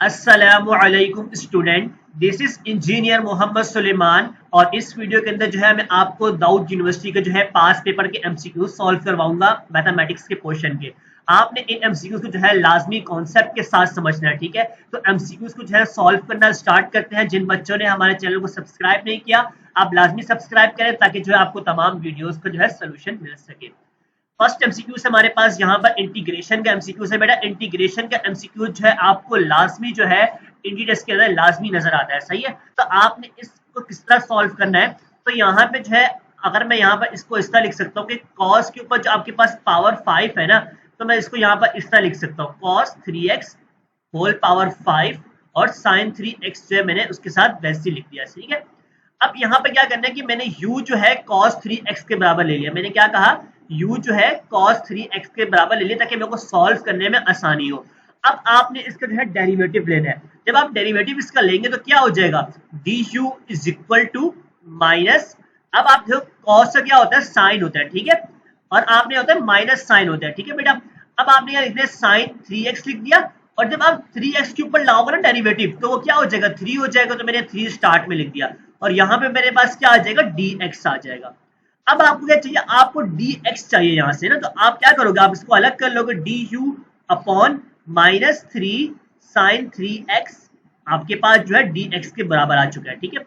अस्सलामुअलैकुम student, this is engineer Mohammad Suleman और इस वीडियो के अंदर जो है मैं आपको दाऊद यूनिवर्सिटी के जो है पास पेपर के एमसीक्यू सॉल्व करवाऊंगा मैथमेटिक्स के क्वेश्चन के। आपने इन एमसीक्यूज को जो है लाजमी कॉन्सेप्ट के साथ समझना है, ठीक है। तो एमसीक्यूज को जो है सॉल्व करना स्टार्ट करते हैं। जिन बच्चों ने हमारे चैनल को सब्सक्राइब नहीं किया, आप लाजमी सब्सक्राइब करें ताकि जो है आपको तमाम वीडियोज का जो है सोल्यूशन मिल सके। फर्स्ट एमसीक्यू हमारे पास यहाँ पर इंटीग्रेशन का एमसीक्यू है। बेटा इंटीग्रेशन का एमसीक्यू जो है आपको लाजमी जो है इंटीग्रेशन के अंदर लाजमी नजर आता है, सही है। तो आपने इसको किस तरह सॉल्व करना है, तो यहाँ पे जो है अगर मैं यहाँ पर इसको इस तरह लिख सकता हूँ कि cos के ऊपर जो आपके पास पावर 5 है ना, तो मैं इसको यहाँ पर इस तरह लिख सकता हूँ cos 3x होल पावर 5 और sin 3x जो है मैंने उसके साथ वैसे लिख दिया, ठीक है। अब यहाँ पे क्या करना है कि मैंने u जो है cos 3x के बराबर ले लिया। मैंने क्या कहा, u जो है cos 3x के बराबर ले लिया ताकि मेरे को सॉल्व करने में आसानी हो। अब आपने इसका जो है डेरिवेटिव लेना है। जब आप डेरिवेटिव इसका लेंगे तो क्या हो जाएगा, du is equal to minus, अब आप देखो cos का क्या होता है, साइन होता है, ठीक है, और आपने होता है माइनस साइन होता है, ठीक है बेटा। अब आपने यहाँ लिखना है साइन 3x लिख दिया, और जब आप 3x के ऊपर लाओगे ना डेरिवेटिव तो वो क्या हो जाएगा, 3 हो जाएगा। तो मैंने 3 स्टार्ट में लिख दिया और यहाँ पे मेरे पास क्या आ जाएगा, dx आ जाएगा। अब आपको क्या चाहिए, आपको dx चाहिए यहाँ से ना, तो आप क्या करोगे, आप इसको अलग कर लोगे, du upon minus 3 sign 3x आपके पास जो है dx के बराबर आ चुका है, ठीक है।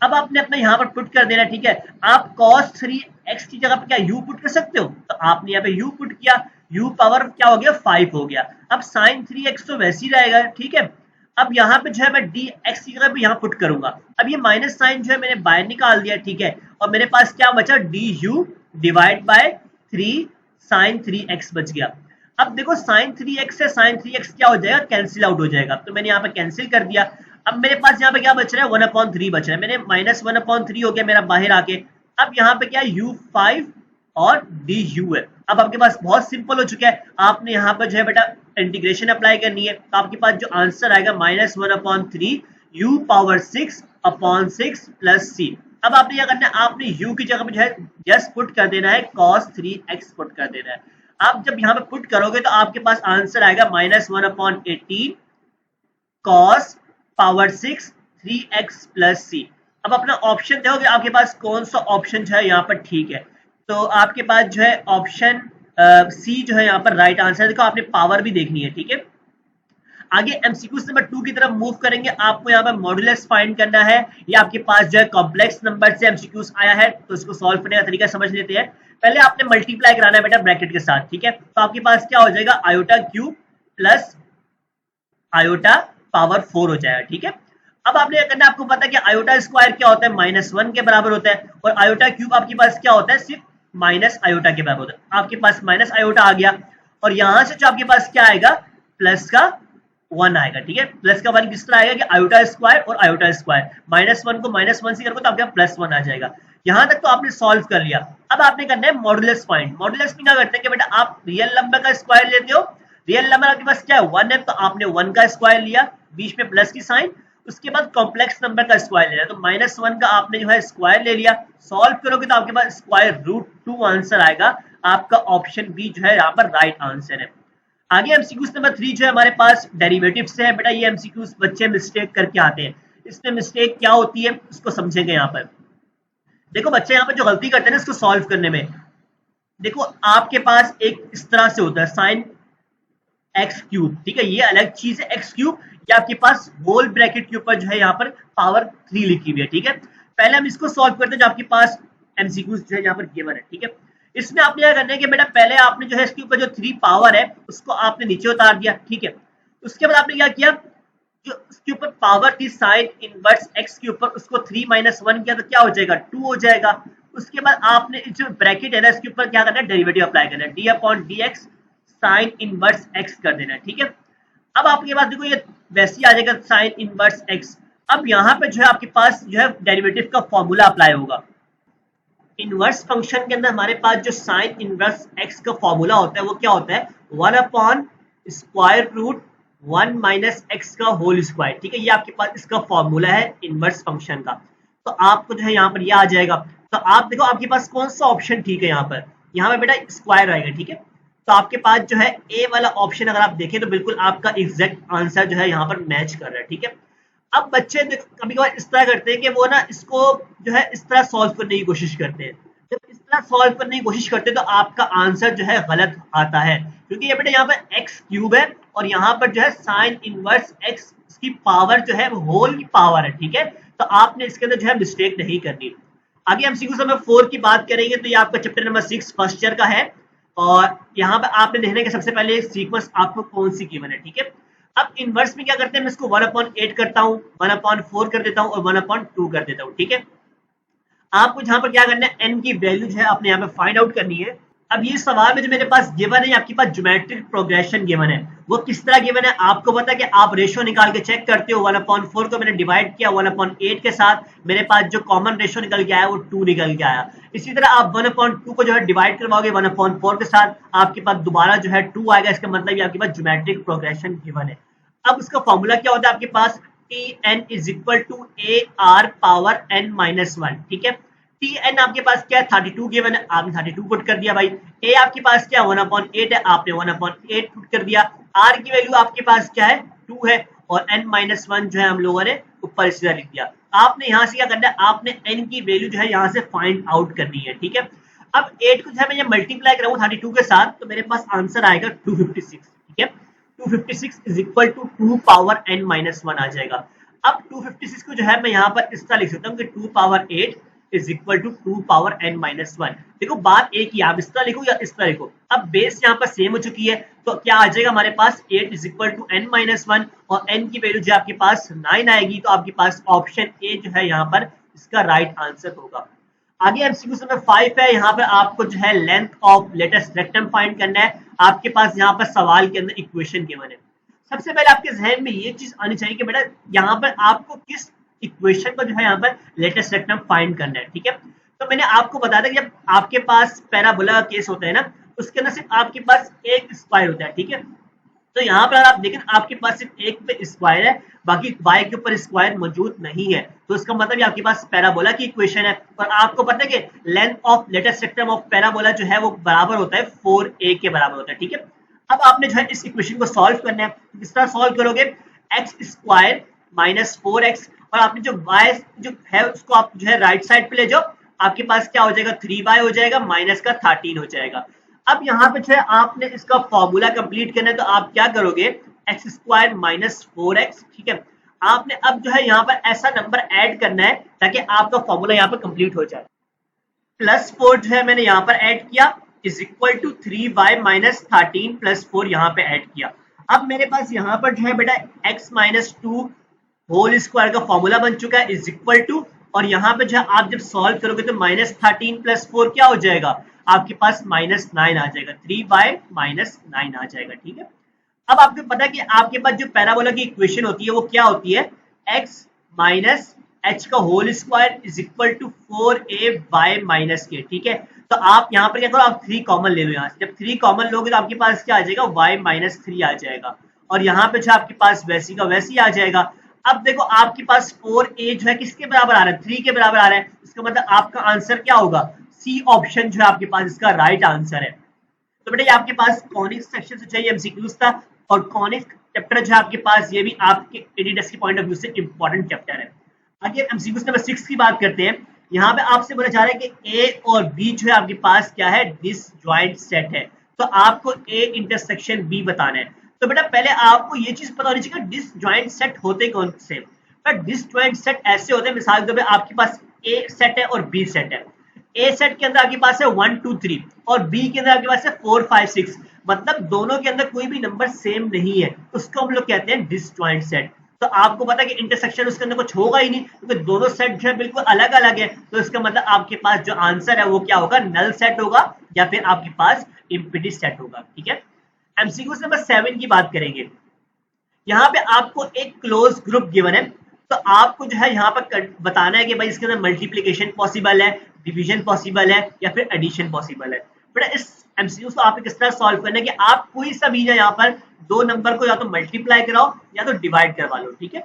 अब आपने अपना यहाँ पर पुट कर देना, ठीक है। आप cos 3x की जगह पर क्या u पुट कर सकते हो, तो आपने यहाँ पे u पुट किया, u पावर क्या हो गया, 5 हो गया। अब sin 3x तो वैसे ही रहेगा, ठीक है। अब यहाँ पे जो है मैं dx की जगह पे यहाँ पुट करूंगा। अब ये माइनस साइन जो है मैंने बाहर निकाल दिया, ठीक है, और मेरे पास क्या बचा, du divide by 3 sin 3x बच गया। अब देखो sin 3x से sin 3x क्या हो जाएगा, कैंसिल आउट हो जाएगा, तो मैंने यहाँ पे कैंसिल कर दिया। अब मेरे पास यहाँ पे क्या बच रहा है, 1/3 बच रहा है, मैंने माइनस 1/3 हो गया मेरा बाहर आके। अब यहाँ पे क्या है, u5 और du है। अब आपके पास बहुत सिंपल हो चुका है। आपने यहाँ पर जो है बेटा इंटीग्रेशन अप्लाई करनी है, तो आपके पास जो आंसर आएगा -1/3 u पावर 6/6 प्लस c। अब आपने क्या करना है, आपने u की जगह पे जो है जस्ट पुट कर देना है, cos 3x पुट कर देना है। आप जब यहाँ पे पुट करोगे तो आपके पास आंसर आएगा -1/18 cos power 6 3x plus c। अब अपना ऑप्शन देखोगे आपके पास कौन सा ऑप्शन जो है यहाँ पर ठीक है, तो आपके पास जो है ऑप्शन सी जो है यहाँ पर राइट आंसर। देखो आपने पावर भी देखनी है, ठीक है। आगे एमसीक्यू नंबर 2 की तरफ मूव करेंगे। आपको यहाँ पर मॉडुलस फाइंड करना है, या आपके पास जो है कॉम्प्लेक्स नंबर से एमसीक्यूज आया है, तो इसको सॉल्व करने का तरीका समझ लेते हैं। पहले आपने मल्टीप्लाई कराना है बेटा ब्रैकेट के साथ, ठीक है। तो आपके पास क्या हो जाएगा, iota cube plus iota power 4 हो जाएगा, ठीक है। अब आपने क्या करना है, आपको पता है कि आयोटा स्क्वायर क्या होता है, -1 के बराबर होता है, और आयोटा क्यूब आपके पास क्या होता है, सिर्फ माइनस आयोटा के बराबर होता है। आपके पास माइनस आयोटा आ गया, और यहां से जो आपके पास क्या आएगा, प्लस का 1 आएगा, ठीक है। प्लस का 1 किस तरह आएगा कि आयोटा स्क्वायर और आयोटा स्क्वायर, -1 को -1 से करोगे तो आपके पास +1 आ जाएगा। यहां तक तो आपने सॉल्व कर लिया। अब आपने करना है मॉडुलस फाइंड। मॉडुलस में क्या करते हैं कि बेटा आप रियल नंबर का स्क्वायर लेते हो, रियल नंबर आपके पास क्या है, 1 है, तो आपने 1 का स्क्वायर लिया, बीच में प्लस की साइन, उसके बाद कॉम्प्लेक्स नंबर का स्क्वायर लेना, तो -1 का आपने जो है स्क्वायर ले लिया। सॉल्व करोगे तो आपके पास √2 आंसर आएगा। आपका ऑप्शन बी जो है यहाँ पर राइट आंसर है। आगे एमसीक्यूज नंबर 3 जो है हमारे पास डेरिवेटिव से है। बेटा ये एमसीक्यूज बच्चे मिस्टेक करके आते हैं, इसमें मिस्टेक क्या होती है उसको समझेंगे। यहाँ पर देखो बच्चे यहाँ पर जो गलती करते हैं ना इसको सॉल्व करने में, देखो आपके पास एक इस तरह से होता है साइन x3, ठीक है, ये अलग चीज है x3। या आपके पास होल ब्रैकेट के ऊपर जो है यहाँ पर पावर 3 लिखी हुई है, ठीक है। पहले हम इसको सॉल्व करते हैं जो आपके पास एमसीक्यूज जो है यहाँ पर गिवन है, ठीक है। इसमें आपने क्या करना है कि बेटा पहले आपने जो है इसके ऊपर जो 3 पावर है उसको आपने नीचे उतार दिया, ठीक है। उसके बाद आपने क्या किया, जो उसके ऊपर पावर थी साइन इनवर्स x के ऊपर, उसको 3 - 1 किया तो क्या हो जाएगा, 2 हो जाएगा। उसके बाद आपने जो ब्रैकेट है ना इसके ऊपर क्या करना है, डेरिवेटिव अप्लाई करना है, d/dx साइन इनवर्स x कर देना है, ठीक है। अब आपके पास देखो ये वैसे ही आ जाएगा साइन इनवर्स x। अब यहाँ पे जो है आपके पास जो है डेरिवेटिव का फॉर्मूला अप्लाई होगा। इनवर्स फंक्शन के अंदर हमारे पास जो साइन इनवर्स x का फॉर्मूला होता है वो क्या होता है, 1/√1 - x का होल स्क्वायर, ठीक है। ये आपके पास इसका फॉर्मूला है इनवर्स फंक्शन का। तो आपको जो है यहाँ पर ये आ जाएगा। तो आप देखो आपके पास कौन सा ऑप्शन ठीक है, यहाँ पर बेटा स्क्वायर आएगा, ठीक है। तो आपके पास जो है ए वाला ऑप्शन अगर आप देखें तो बिल्कुल आपका एग्जैक्ट आंसर जो है यहाँ पर मैच कर रहा है। ठीक है, अब बच्चे कभी कभार इस तरह करते हैं कि वो ना इसको जो है इस तरह सॉल्व करने की कोशिश करते हैं। जब इस तरह सॉल्व करने की कोशिश करते हैं तो आपका आंसर जो है गलत आता है, क्योंकि ये बेटा यहाँ पर एक्स क्यूब है और यहाँ पर जो है साइन इनवर्स एक्स की पावर जो है होल की पावर है। ठीक है, तो आपने इसके अंदर जो है मिस्टेक नहीं करनी। आगे हम सीक्वेंस नंबर 4 की बात करेंगे तो ये आपका चैप्टर नंबर 6 फर्स्ट ईयर का है और यहाँ पर आपने देखना है कि सबसे पहले सीक्वेंस आपको कौन सी गिवन है। ठीक है, अब इनवर्स में क्या करते हैं, मैं इसको 1/8 करता हूँ, 1/4 कर देता हूँ और 1/2 कर देता हूँ। ठीक है, आपको यहाँ पर क्या करना है, n की वैल्यू जो है आपने यहाँ पे फाइंड आउट करनी है। अब ये सवाल में जो मेरे पास गिवन है, आपके पास ज्योमेट्रिक प्रोग्रेशन गिवन है, वो किस तरह गिवन है आपको पता है कि आप रेशो निकाल के चेक करते हो। 1/4 को मैंने डिवाइड किया 1/8 के साथ, मेरे पास जो कॉमन रेशो निकल के आया वो 2 निकल के आया। इसी तरह आप 1/2 को जो है डिवाइड करवाओगे 1/4 के साथ, आपके पास दोबारा जो है 2 आएगा। इसका मतलब आपके पास ज्योमेट्रिक प्रोग्रेशन गिवन है। अब उसका फॉर्मूला क्या होता है आपके पास, Tn is equal to AR power n-1। ठीक है, Tn आपके पास क्या है, 32 गिवन है, आपने 32 पुट कर दिया भाई। A आपके पास क्या 1/8 है, आपने 1/8 पुट कर दिया। R की वैल्यू आपके पास क्या है 2 है और n-1 जो है हम लोगों ने ऊपर सीधा लिख दिया। आपने यहाँ से क्या करना है, आपने n की वैल्यू जो है यहाँ से फाइंड आउट करनी है। ठीक है, अब 8 को जो है मैं ये मल्टीप्लाई कराऊँ 32 के साथ तो मेरे पास आंसर आएगा 256। ठीक है, 256 is equal to 2 power n-1 आ जाएगा। अब 256 को जो है मैं यहाँ पर इस तरह लिख सकता हूँ कि 2 power 8 is equal to 2 power n-1। देखो बात एक ही, आप इस तरह लिखो या इस तरह लिखो, अब बेस यहाँ पर सेम हो चुकी है तो क्या आ जाएगा हमारे पास 8 इज इक्वल टू n-1 और n की वैल्यू जो आपके पास 9 आएगी, तो आपके पास ऑप्शन ए जो है यहाँ पर इसका राइट आंसर होगा। आगे एमसीक्यू नंबर 5 है, यहाँ पर आपको जो है length of latus rectum find करना है। आपके पास यहाँ पर सवाल के अंदर इक्वेशन गिवन है। सबसे पहले आपके जहन में ये चीज आनी चाहिए कि बेटा यहाँ पर आपको किस इक्वेशन को जो है यहाँ पर लेटेस्ट रेक्टम फाइंड करना है। ठीक है, तो मैंने आपको बताया था कि जब आपके पास पैराबोला का केस होता है ना, उसके अंदर सिर्फ आपके पास एक स्क्वायर होता है। ठीक है, तो यहाँ पर आप देखें आपके पास सिर्फ एक पे स्क्वायर है, बाकी y के ऊपर स्क्वायर मौजूद नहीं है, तो इसका मतलब आपके पास पैराबोला की इक्वेशन है। और आपको पता है कि length of latus rectum of parabola जो है वो बराबर होता है 4a के बराबर होता है। ठीक है, अब आपने जो है इस इक्वेशन को सॉल्व करना है। किस तरह सॉल्व करोगे, एक्स स्क्वायर माइनस 4x और आपने जो y जो है उसको आप जो है राइट साइड पे ले जाओ, आपके पास क्या हो जाएगा 3y हो जाएगा, माइनस का 13 हो जाएगा। अब यहाँ पे जो है आपने इसका फॉर्मूला कंप्लीट करना है, तो आप क्या करोगे एक्स स्क्वायर माइनस 4x। ठीक है, आपने अब जो है यहाँ पर ऐसा नंबर ऐड करना है ताकि आपका फॉर्मूला यहाँ पर कंप्लीट हो जाए। प्लस 4 जो है मैंने यहाँ पर ऐड किया is equal to 3y minus 13 plus 4 यहाँ पे ऐड किया। अब मेरे पास यहाँ पर जो है बेटा x माइनस 2 होल स्क्वायर का फॉर्मूला बन चुका है इज इक्वल टू, और यहाँ पे जो है आप जब सॉल्व करोगे तो माइनस 13 प्लस 4 क्या हो जाएगा, आपके पास माइनस 9 आ जाएगा, 3y माइनस 9 आ जाएगा। ठीक है, अब आपको पता है कि आपके पास जो पैराबोला की इक्वेशन होती है वो क्या होती है, x माइनस h का whole square is equal to 4ay minus के। ठीक है, तो आप यहाँ पर क्या करो, आप 3 कॉमन ले लो। यहाँ से जब 3 कॉमन लोगे तो आपके पास क्या आ जाएगा, y माइनस 3 आ जाएगा, और यहाँ पे जो आपके पास वैसी का वैसी आ जाएगा। अब देखो आपके पास 4a जो है किसके बराबर आ रहा है, 3 के बराबर आ रहा है, इसका मतलब आपका आंसर क्या होगा, सी ऑप्शन जो है आपके पास इसका राइट आंसर है। तो बेटा ये आपके पास कॉनिक्स सेक्शन से चाहिए एमसीक्यूज था, और कॉनिक्स चैप्टर जो है आपके पास ये भी आपके एडीडेस के पॉइंट ऑफ व्यू से इंपॉर्टेंट चैप्टर है। आगे एमसीक्यूज नंबर 6 की बात करते हैं। यहाँ पे आपसे बोला जा रहा है कि ए और बी जो है आपके पास क्या है, डिसजॉइंट सेट है, तो आपको ए इंटरसेक्शन बी बताना है। तो बेटा पहले आपको ये चीज पता होनी चाहिए डिसजॉइंट सेट होते कौन से। डिसजॉइंट सेट ऐसे होते हैं, मिसाल के तौर पे आपके पास ए सेट है और बी सेट है। ए सेट के अंदर आपके पास है 1 2 3 और बी के अंदर आपके पास है 4 5 6, मतलब दोनों के अंदर कोई भी नंबर सेम नहीं है, उसको हम लोग कहते हैं डिसजॉइंट सेट। तो आपको पता है कि इंटरसेक्शन उसके अंदर कुछ होगा ही नहीं, क्योंकि दोनों सेट जो है बिल्कुल अलग अलग है, तो इसका मतलब आपके पास जो आंसर है वो क्या होगा, नल सेट होगा या फिर आपके पास इम्पीडी सेट होगा। ठीक है, एमसीक्यू नंबर 7 की बात करेंगे। यहाँ पे आपको एक क्लोज ग्रुप गिवन है, तो आपको जो है यहाँ पर बताना है कि भाई इसके अंदर मल्टीप्लीकेशन पॉसिबल है, डिवीजन पॉसिबल है या फिर एडिशन पॉसिबल है। बेटा इस एमसीक्यू को आपको किस तरह सॉल्व करना है कि आप कोई सा भी यहाँ पर दो नंबर को या तो मल्टीप्लाई कराओ या तो डिवाइड करवा लो। ठीक है,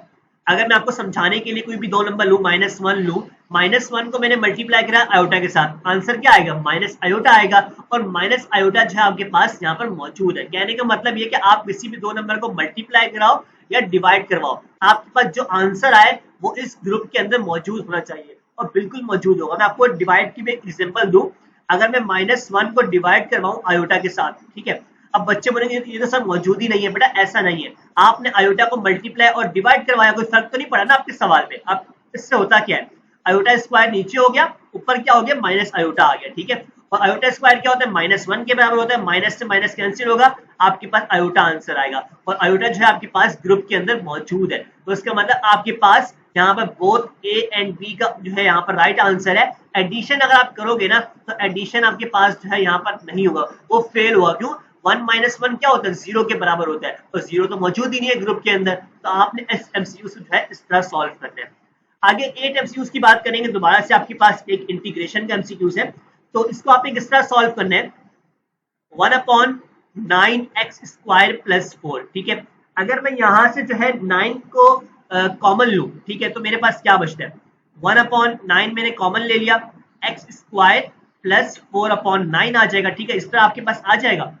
अगर मैं आपको समझाने के लिए कोई भी दो नंबर लूं, -1 लूं, -1 को मैंने मल्टीप्लाई करा आयोटा के साथ, आंसर क्या आएगा? माइनस आयोटा आएगा। और माइनस आयोटा जो है आपके पास यहाँ पर मौजूद है। कहने का मतलब ये कि आप किसी भी दो नंबर को मल्टीप्लाई कराओ या डिवाइड करवाओ, आपके पास जो आंसर आए वो इस ग्रुप के अंदर मौजूद होना चाहिए, और बिल्कुल मौजूद होगा। मैं आपको डिवाइड की भी एक एग्जाम्पल दूं, अगर मैं -1 को डिवाइड करवाऊं आयोटा के साथ, ठीक है, अब बच्चे बोलेंगे ये तो सब मौजूद ही नहीं है। बेटा ऐसा नहीं है, आपने आयोटा को मल्टीप्लाई और डिवाइड करवाया, कोई फर्क तो नहीं पड़ा ना आपके सवाल में। अब इससे होता क्या है, आयोटा स्क्वायर नीचे हो गया, ऊपर क्या हो गया, माइनस आयोटा आ गया, ठीक है। और आयोटा स्क्वायर क्या होता है, -1 के बराबर होता है, माइनस से माइनस कैंसिल होगा, आपके पास आयोटा आंसर आएगा। और आयोटा जो है आपके पास ग्रुप के अंदर मौजूद है, तो इसका मतलब आपके पास यहाँ पर बोथ ए एंड बी का जो है यहाँ पर राइट आंसर है। एडिशन अगर आप करोगे ना तो एडिशन आपके पास जो है यहाँ पर नहीं होगा, वो फेल हुआ। क्यों? 1 - 1 क्या होता है, 0 के बराबर होता है, और 0 तो मौजूद ही नहीं है ग्रुप के अंदर। तो आपने इस एमसीक्यू जो है इस तरह सॉल्व करना है। आगे 8 एमसीक्यूज की बात करेंगे, दोबारा से आपके पास एक इंटीग्रेशन का एमसीक्यूज है, तो इसको आपने किस तरह सॉल्व करना है, 1/9x² + 4, ठीक है। अगर मैं यहां से जो है 9 को कॉमन लूं, ठीक है, तो मेरे पास क्या बचता है, 1/9 मैंने कॉमन ले लिया, x² + 4/9 आ जाएगा, ठीक है, इस तरह आपके पास आ जाएगा।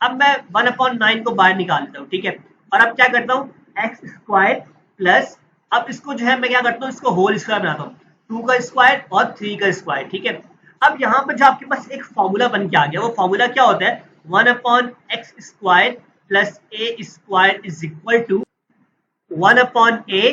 अब मैं 1/9 को बाहर निकाल देता हूँ, ठीक है, और अब क्या करता हूँ, x² प्लस, अब इसको जो है मैं क्या करता हूँ, इसको होल स्क्वायर बनाता हूँ, 2 का स्क्वायर और 3 का स्क्वायर, ठीक है। अब यहाँ पर जो आपके पास एक फॉर्मूला बन के आ गया, वो फॉर्मूला क्या होता है, 1/x² + a² = 1/a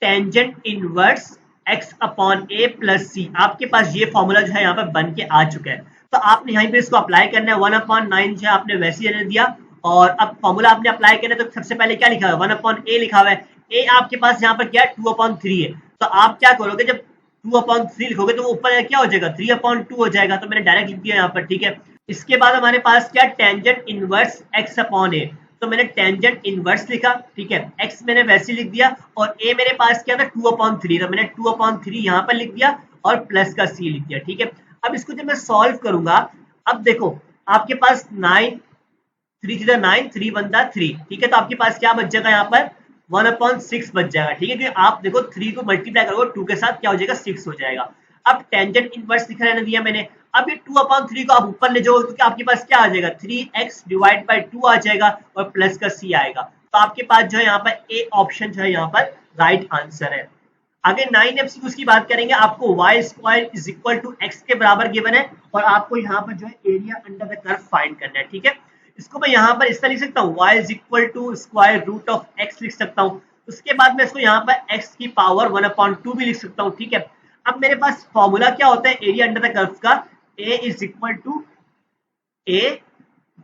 tangent inverse x/a + c। आपके पास ये फॉर्मूला जो है यहाँ पर बन के आ चुका है। तो आपने यहीं पे इसको अप्लाई करना है, 1/9 जो है आपने वैसे ही रहने दिया, और अब फॉर्मूला आपने अप्लाई करना है, तो सबसे पहले क्या लिखा हुआ है, 1/a लिखा हुआ है, a आपके पास यहाँ पर क्या है, 2/3 है। तो आप क्या करोगे, जब 2/3 लिखोगे तो वो ऊपर क्या हो जाएगा, 3/2 हो जाएगा, तो मैंने डायरेक्ट लिख दिया यहाँ पर, ठीक है। इसके बाद हमारे पास क्या, टेंजेंट इनवर्स x/a, तो मैंने टेंजेंट इनवर्स लिखा, ठीक है, x मैंने वैसे लिख दिया, और a मेरे पास क्या था, 2/3 था, मैंने 2/3 यहाँ पर लिख दिया और प्लस का c लिख दिया, ठीक है। अब इसको जब मैं सॉल्व करूंगा, अब देखो आपके पास 9, 3 × 9, 3 × 1 3, ठीक है, तो आपके पास क्या बच जाएगा यहाँ पर, 1/6 बच जाएगा, ठीक है, क्योंकि आप देखो 3 को मल्टीप्लाई करोगे 2 के साथ क्या हो जाएगा, 6 हो जाएगा। अब टेंजेंट इनवर्स लिखा रहने दिया मैंने, अब ये 2/3 को आप ऊपर ले जाओगे तो आपके पास क्या आ जाएगा, 3x/2 आ जाएगा और प्लस का c आएगा। तो आपके पास जो है यहाँ पर ए ऑप्शन जो है यहाँ पर राइट आंसर है। आगे 9 एमसीक्यूज की बात करेंगे, आपको y² = x के बराबर गिवन है, और आपको यहाँ पर जो है area under the curve find करना है, ठीक है। इसको मैं यहाँ पर इस तरह लिख सकता हूँ, y √x लिख सकता हूँ। उसके बाद मैं इसको यहाँ पर x की पावर 1/2 भी लिख सकता हूँ, ठीक है। अब मेरे पास फॉर्मूला क्या होता है एरिया अंडर द कर्व का, a = a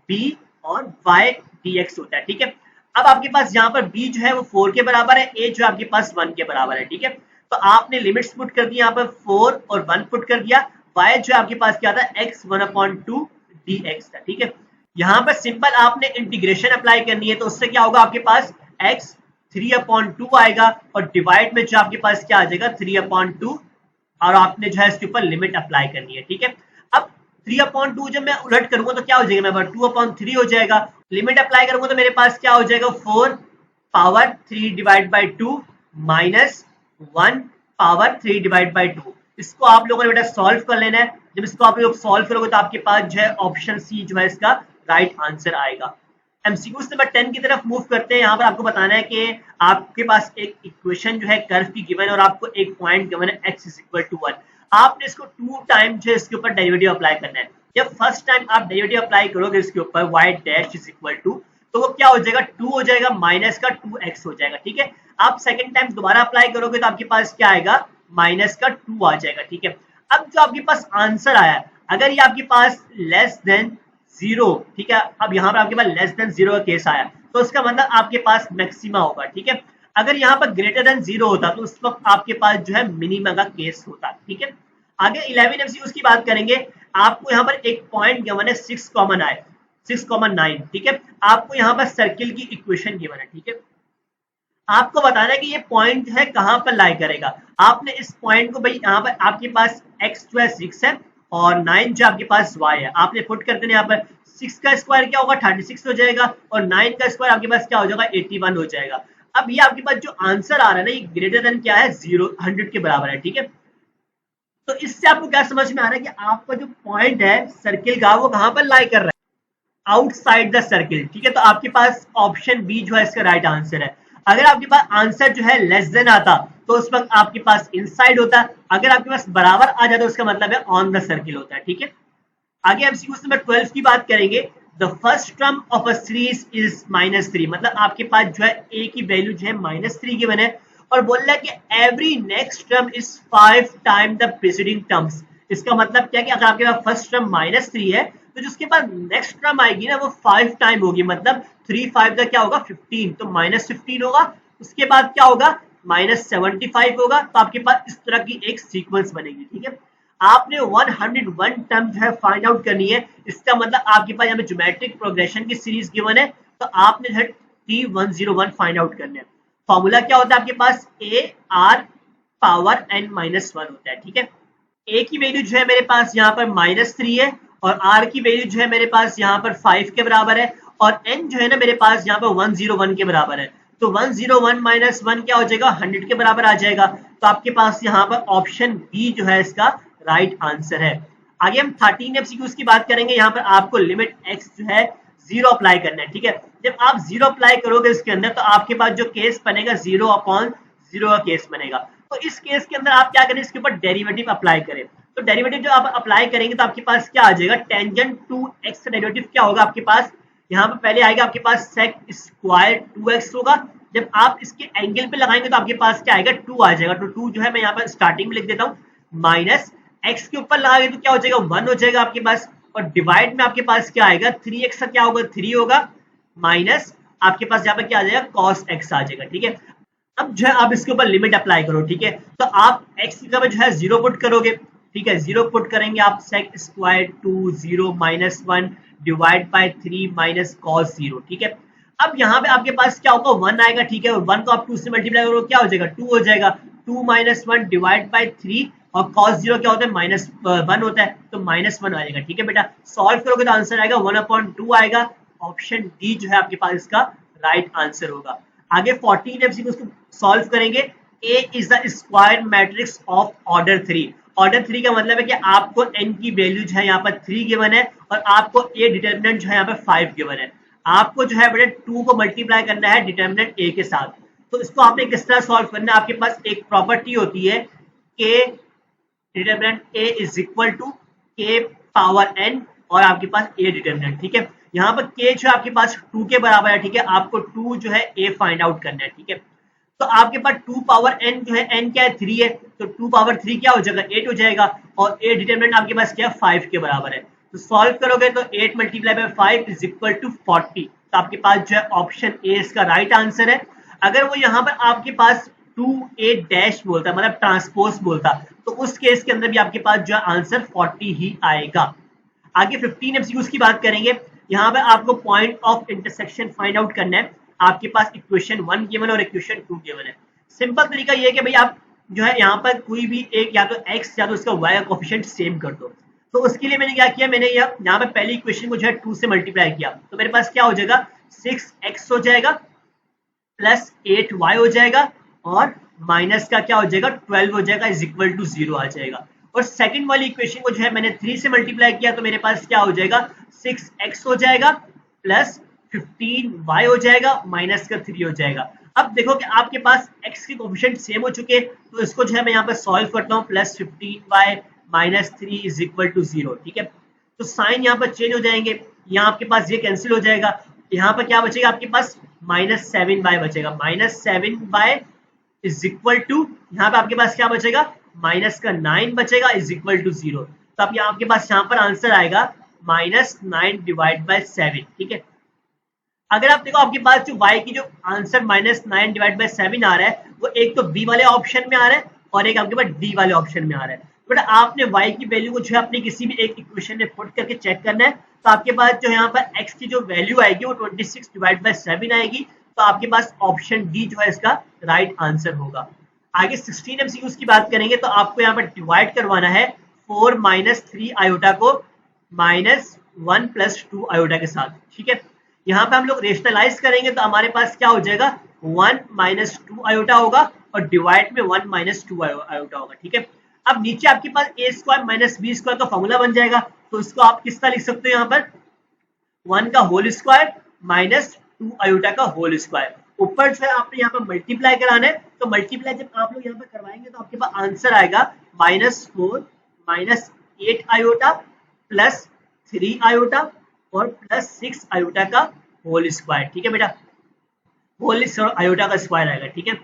b और y dx होता है, ठीक है। अब आपके पास यहाँ पर b जो है वो 4 के बराबर है, a जो है आपके पास 1 के बराबर है, ठीक है। तो आपने लिमिट्स पुट कर दी यहाँ पर 4 और 1 पुट कर दिया, y जो है आपके पास क्या था, x 1/2 dx था, ठीक है। यहाँ पर सिंपल आपने इंटीग्रेशन अप्लाई करनी है, तो उससे क्या होगा, आपके पास x 3/2 आएगा, और डिवाइड में जो आपके पास क्या आ जाएगा, 3/2, और आपने जो है इसके ऊपर लिमिट अप्लाई करनी है, ठीक है। अब 3/2 जब मैं उलट करूंगा तो क्या हो जाएगा, मेरे पास 2/3 हो जाएगा। लिमिट अप्लाई करूंगा तो मेरे पास क्या हो जाएगा, 4/3/2 माइनस 1/3/2। इसको आप लोगों ने बेटा सॉल्व कर लेना है। जब इसको आप लोग सॉल्व करोगे तो आपके पास जो है ऑप्शन सी जो है इसका राइट आंसर आएगा। एमसीक्यूज नंबर 10 की तरफ मूव करते हैं। यहाँ पर आपको बताना है कि आपके पास एक इक्वेशन जो है कर्व की गिवन है, और आपको एक पॉइंट गिवन है x = 1। आपने इसको 2 टाइम जो है इसके ऊपर डेरिवेटिव अप्लाई करना है। जब फर्स्ट टाइम आप डेरिवेटिव अप्लाई करोगे इसके ऊपर y' तो वो क्या हो जाएगा, 2 हो जाएगा, माइनस का 2x हो जाएगा, ठीक है। आप सेकंड टाइम दोबारा अप्लाई करोगे तो आपके पास क्या आएगा, माइनस का 2 आ जाएगा, ठीक है। अब जो आपके पास आंसर आया, अगर ये आपके पास लेस देन 0, ठीक है, अब यहाँ पर आपके पास लेस देन 0 का केस आया, तो उसका मतलब आपके पास मैक्सिमा होगा, ठीक है। अगर यहाँ पर ग्रेटर देन 0 होता तो उस वक्त आपके पास जो है मिनिमा का केस होता, ठीक है। आगे 11 एमसीक्यूज की बात करेंगे। आपको यहाँ पर एक पॉइंट गिवन है 6,9, ठीक है। आपको यहाँ पर सर्किल की इक्वेशन गिवन है, ठीक है। आपको बताना है कि ये पॉइंट है कहां पर लाई करेगा। आपने इस पॉइंट को भाई यहाँ पर आपके पास x जो है 6 है, और 9 जो आपके पास y है, आपने पुट कर देना। यहाँ पर 6 का स्क्वायर क्या होगा, 36 हो जाएगा, और 9 का स्क्वायर आपके पास क्या हो जाएगा, 81 हो जाएगा। अब ये आपके पास जो आंसर आ रहा है ना, ये ग्रेटर देन क्या है, 100 के बराबर है, ठीक है। तो इससे आपको क्या समझ में आ रहा है कि आपका जो पॉइंट है सर्किल का, वो कहां पर लाई कर रहा है, आउटसाइड द सर्किल, ठीक है। तो आपके पास ऑप्शन बी जो है इसका राइट आंसर है। अगर आपके पास आंसर जो है लेस देन आता तो उस वक्त आपके पास इनसाइड होता, अगर आपके पास बराबर आ जाता तो उसका मतलब है ऑन द सर्किल होता है, ठीक है। आगे एमसीक्यू नंबर 12 की बात करेंगे। The first term of a series is -3, मतलब आपके पास जो है ए की वैल्यू जो है -3 गिवन है, और बोल रहा है कि every next term is 5 time the preceding terms. इसका मतलब क्या है कि अगर आपके पास फर्स्ट टर्म -3 है तो जिसके पास नेक्स्ट टर्म आएगी ना वो 5 टाइम होगी, मतलब 3 5 का क्या होगा 15, तो -15 होगा। उसके बाद क्या होगा, -75 होगा। तो आपके पास इस तरह की एक सीक्वेंस बनेगी, ठीक है। आपने 101 टर्म जो है फाइंड आउट करनी है। इसका मतलब आपके पास यहाँ पे ज्योमेट्रिक प्रोग्रेशन की सीरीज गिवन है, तो आपने जो है T101 फाइंड आउट करना है। फॉर्मूला क्या होता है आपके पास, A R power n minus 1 होता है, ठीक है। ए की वैल्यू जो है मेरे पास यहाँ पर -3 है, और आर की वैल्यू जो है मेरे पास यहाँ पर 5 के बराबर है, और n जो है ना मेरे पास यहाँ पर 101 के बराबर है। तो 101 माइनस 1 क्या हो जाएगा, 100 के बराबर आ जाएगा। तो आपके पास यहाँ पर ऑप्शन बी जो है इसका राइट आंसर है। आगे हम 13 एमसीक्यूज की बात करेंगे। यहाँ पर आपको लिमिट x जो है 0 अप्लाई करना है, ठीक है। जब आप 0 अप्लाई करोगे इसके अंदर तो आपके पास जो केस बनेगा 0/0 का केस बनेगा। तो इस केस के अंदर आप क्या करें, इसके ऊपर डेरिवेटिव अप्लाई करें। तो डेरिवेटिव जो आप अप्लाई करेंगे तो आपके पास क्या आ जाएगा, टेंजेंट टू एक्स का डेरिवेटिव क्या होगा आपके पास, यहाँ पर पहले आएगा आपके पास सेक स्क्वायर 2x होगा। जब आप इसके एंगल पे लगाएंगे तो आपके पास क्या आएगा, 2 आ जाएगा। तो 2 जो है मैं यहाँ पर स्टार्टिंग में लिख देता हूँ, माइनस x के ऊपर लगाएंगे तो क्या हो जाएगा, 1 हो जाएगा आपके पास, और डिवाइड में आपके पास क्या आएगा, 3x का क्या होगा, 3 होगा, माइनस आपके पास यहाँ पर क्या आ जाएगा, cos x आ जाएगा, ठीक है। अब जो है आप इसके ऊपर लिमिट अप्लाई करो, ठीक है। तो आप x की जगह जो है 0 पुट करोगे, ठीक है। 0 पुट करेंगे आप, sec square 2 0 minus 1 divide by 3 minus cos 0, ठीक है। अब यहाँ पे आपके पास क्या होगा, 1 आएगा, ठीक है। और 1 को आप 2 से मल्टीप्लाई करो क्या हो जाएगा, 2 हो जाएगा। 2 माइनस 1 डिवाइड बाय 3, और cos 0 क्या होता है, -1 होता है, तो -1 आ जाएगा, ठीक है बेटा। सॉल्व करोगे तो आंसर आएगा 1/2 आएगा। ऑप्शन डी जो है आपके पास इसका राइट आंसर होगा। आगे 14 एमसीक्यू को सॉल्व करेंगे। A is the square matrix of order 3। Order 3 का मतलब है कि आपको n की वैल्यू जो है यहाँ पर 3 गिवन है, और आपको A डिटर्मिनेंट जो है यहाँ पर 5 गिवन है। आपको जो है बेटे 2 को मल्टीप्लाई करना है डिटर्मिनेंट A के साथ। तो इसको आपने किस तरह सॉल्व करना है, आपके पास एक प्रॉपर्टी होती है K determinant A is equal to K power n, और आपके पास A डिटर्मिनेंट, ठीक है। यहाँ पर K जो है आपके पास 2 के बराबर है, ठीक है। आपको 2 जो है A फाइंड आउट करना है, ठीक है। तो आपके पास 2 पावर n जो है, n क्या है, 3 है, तो 2 पावर 3 क्या हो जाएगा, 8 हो जाएगा, और A डिटरमिनेंट आपके पास क्या है, 5 के बराबर है। तो सॉल्व करोगे तो 8 multiply by 5 is equal to 40। तो आपके पास जो है ऑप्शन ए इसका राइट आंसर है। अगर वो यहाँ पर आपके पास 2a डैश बोलता, मतलब ट्रांसपोज बोलता, तो उस केस के अंदर भी आपके पास जो है आंसर 40 ही आएगा। आगे 15 एमसीक्यूज की बात करेंगे। यहाँ पर आपको point of intersection find out करना है। आपके पास इक्वेशन 1 गिवन और इक्वेशन 2 गिवन है। सिंपल तरीका ये है कि भाई आप जो है यहाँ पर कोई भी एक या तो x या तो उसका y का कोफिशिएंट सेम कर दो। तो उसके लिए मैंने क्या किया, मैंने यहाँ पे पहली इक्वेशन को जो है 2 से मल्टीप्लाई किया, तो मेरे पास क्या हो जाएगा, 6x हो जाएगा प्लस 8y हो जाएगा, और माइनस का क्या हो जाएगा, 12 हो जाएगा, इज इक्वल टू 0 आ जाएगा। और सेकंड वाली इक्वेशन को जो है मैंने 3 से मल्टीप्लाई किया, तो मेरे पास क्या हो जाएगा, 6x हो जाएगा प्लस 15y हो जाएगा, माइनस का 3 हो जाएगा। अब देखो कि आपके पास x के कोफिशिएंट सेम हो चुके, तो इसको जो है मैं यहाँ पर सॉल्व करता हूँ, plus 15y minus 3 is equal to 0, ठीक है। तो साइन यहाँ पर चेंज हो जाएंगे, यहाँ आपके पास ये कैंसिल हो जाएगा, यहाँ पर क्या बचेगा आपके पास, -7y बचेगा, -7y इज इक्वल टू, यहाँ पे आपके पास क्या बचेगा, माइनस का 9 बचेगा, इज इक्वल टू 0। तो अब यहाँ आपके पास यहाँ पर आंसर आएगा -9 डिवाइड बाय 7, ठीक है। अगर आप देखो आपके पास जो y की जो आंसर -9 डिवाइड बाय 7 आ रहा है, वो एक तो b वाले ऑप्शन में आ रहा है, और एक आपके पास d वाले ऑप्शन में आ रहा है। बट आपने y की वैल्यू को जो है अपनी किसी भी एक इक्वेशन में पुट करके चेक करना है। तो आपके पास जो यहाँ पर x की जो वैल्यू आएगी वो 26 डिवाइड बाय 7 आएगी। तो आपके पास ऑप्शन डी जो है इसका राइट आंसर होगा। आगे 16 एमसीक्यूज की बात करेंगे, तो आपको यहाँ पर डिवाइड करवाना है 4 माइनस 3 आयोटा को -1 प्लस 2 आयोटा के साथ, ठीक है। यहाँ पे हम लोग रेशनलाइज करेंगे तो हमारे पास क्या हो जाएगा, 1 माइनस 2 आयोटा होगा और डिवाइड में 1 माइनस 2 आयोटा होगा। ठीक है, अब नीचे आपके पास ए स्क्वायर माइनस बी स्क्वायर का फॉर्मूला बन जाएगा, तो इसको आप किस तरह लिख सकते हो, यहाँ पर 1 का होल स्क्वायर माइनस 2 आयोटा का होल स्क्वायर। ऊपर जो है आपने यहाँ पर मल्टीप्लाई कराना है, तो मल्टीप्लाई जब आप लोग यहाँ पर करवाएंगे तो आपके पास आंसर आएगा -4 माइनस 8 आयोटा प्लस 3 आयोटा और प्लस 6 आयोटा का होल स्क्वायर। ठीक है बेटा, होल आयोटा का स्क्वायर आएगा। ठीक है,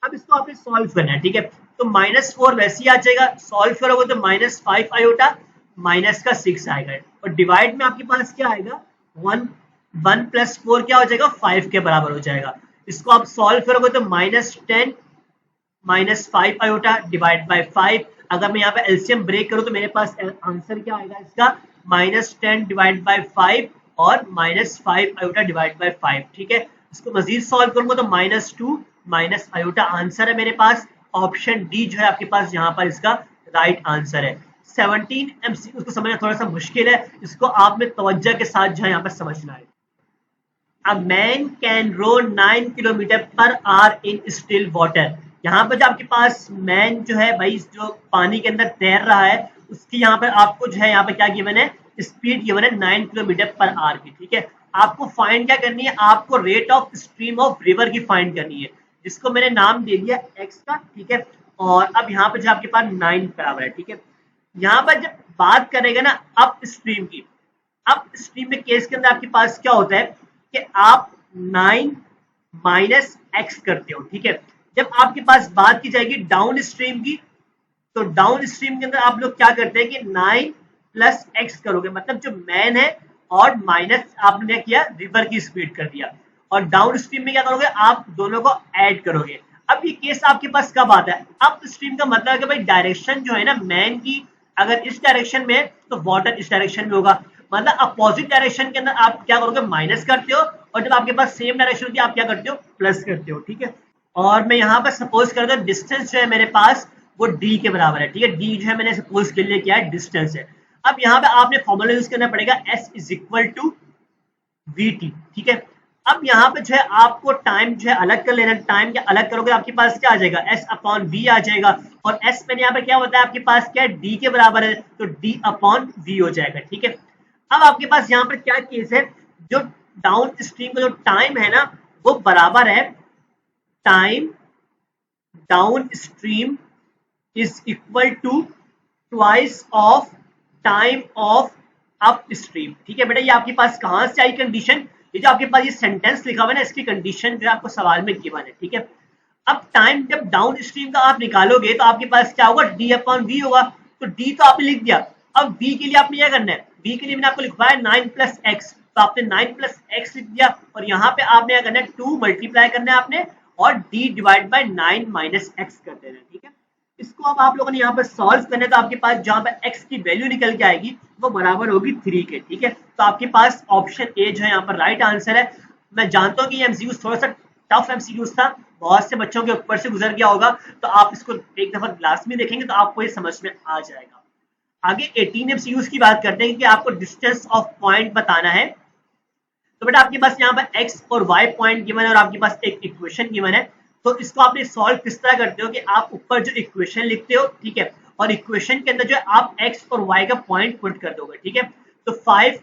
अब इसको आपने सॉल्व करना है। ठीक है, तो -4 वैसे ही आ जाएगा, सॉल्व करोगे तो -5 आयोटा माइनस का 6 आएगा और डिवाइड में आपके पास क्या आएगा 1 प्लस 4 क्या हो जाएगा 5 के बराबर हो जाएगा। इसको आप सॉल्व करोगे तो -10 माइनस 5 आयोटा डिवाइड बाय 5। अगर मैं यहाँ पे एलसीएम ब्रेक करूँ तो मेरे पास आंसर क्या आएगा इसका -10 डिवाइड बाय 5 और -5 आयोटा डिवाइड बाय 5। ठीक है, इसको मजीद सॉल्व करूंगा तो -2 माइनस आयोटा आंसर है मेरे पास। ऑप्शन डी जो है आपके पास यहाँ पर इसका राइट आंसर है। 17 MCQ को समझना थोड़ा सा मुश्किल है, इसको आपने तवज्जो के साथ जो है यहाँ पर समझना है। A man can row 9 kilometre per hour in still water. यहाँ पर जो आपके पास मैन जो है भाई जो पानी के अंदर तैर रहा है उसकी यहाँ पर आपको जो है यहाँ पर क्या गिवन है, स्पीड गिवन है 9 किलोमीटर पर आवर की। ठीक है, आपको फाइंड क्या करनी है, आपको rate of stream of river की फाइंड करनी है, जिसको मैंने नाम दे दिया एक्स का। ठीक है, और अब यहाँ पर जो आपके पास 9 बराबर है। ठीक है, यहाँ पर जब बात करेगा ना अप स्ट्रीम की, अप स्ट्रीम में केस के अंदर आपके पास क्या होता है कि आप 9 माइनस एक्स करते हो। ठीक है, जब आपके पास बात की जाएगी डाउन स्ट्रीम की, तो डाउन स्ट्रीम के अंदर आप लोग क्या करते हैं कि 9 प्लस एक्स करोगे, मतलब जो मैन है और माइनस आपने किया रिवर की स्पीड कर दिया, और डाउन स्ट्रीम में क्या करोगे आप दोनों को ऐड करोगे। अब ये केस आपके पास कब आता है, अप स्ट्रीम का मतलब है कि भाई डायरेक्शन जो है ना मैन की अगर इस डायरेक्शन में तो वाटर इस डायरेक्शन में होगा, मतलब अपोजिट डायरेक्शन के अंदर आप क्या करोगे माइनस करते हो, और जब आपके पास सेम डायरेक्शन होती है आप क्या करते हो प्लस करते हो। ठीक है, और मैं यहाँ पर सपोज करता हूँ डिस्टेंस जो है मेरे पास वो d के बराबर है। ठीक है, d जो है मैंने सपोज के लिए किया है डिस्टेंस है। अब यहाँ पे आपने फॉर्मूला यूज करना पड़ेगा s is equal to vt। ठीक है, अब यहाँ पे जो है आपको टाइम जो है अलग कर लेना, टाइम क्या अलग करोगे आपके पास क्या आ जाएगा s अपॉन v आ जाएगा, और s मैंने यहाँ पे क्या बताया आपके पास क्या है d के बराबर है, तो d अपॉन v हो जाएगा। ठीक है, अब आपके पास यहाँ पर क्या केस है, जो डाउन स्ट्रीम का जो टाइम है ना वो बराबर है time downstream is equal to twice of time of upstream. ठीक है बेटा, ये आपके पास कहां से आई कंडीशन, ये जो आपके पास ये सेंटेंस लिखा हुआ है ना इसकी कंडीशन जो है आपको सवाल में गिवन है। ठीक है, अब टाइम जब डाउन स्ट्रीम का आप निकालोगे तो आपके पास क्या होगा d अपॉन v होगा, तो d तो आपने लिख दिया, अब v के लिए आपने क्या करना है, v के लिए मैंने आपको लिखवाया 9 प्लस एक्स, तो आपने 9 प्लस एक्स लिख दिया, और यहाँ पे आपने क्या करना है 2 मल्टीप्लाई करना है आपने, और d divide by 9 minus x कर देना है। ठीक है, इसको अब आप लोगों ने यहाँ पर सॉल्व करना है, तो आपके पास जहाँ पर x की वैल्यू निकल के आएगी वो बराबर होगी 3 के। ठीक है, तो आपके पास ऑप्शन ए जो है यहाँ पर राइट आंसर है। मैं जानता हूँ कि ये एमसीक्यू थोड़ा सा टफ एमसीक्यू था, बहुत से बच्चों के ऊपर से गुजर गया होगा, तो आप इसको एक दफा क्लास में देखेंगे तो आपको ये समझ में आ जाएगा। आगे 18 एमसीक्यूज की बात करते हैं कि आपको डिस्टेंस ऑफ पॉइंट बताना है। तो बेटा आपके पास यहाँ पर x और y पॉइंट गिवन है और आपके पास एक इक्वेशन गिवन है, तो इसको आपने सॉल्व किस तरह करते हो कि आप ऊपर जो इक्वेशन लिखते हो, ठीक है, और इक्वेशन के अंदर जो है आप x और y का पॉइंट पुट कर दोगे। ठीक है, तो 5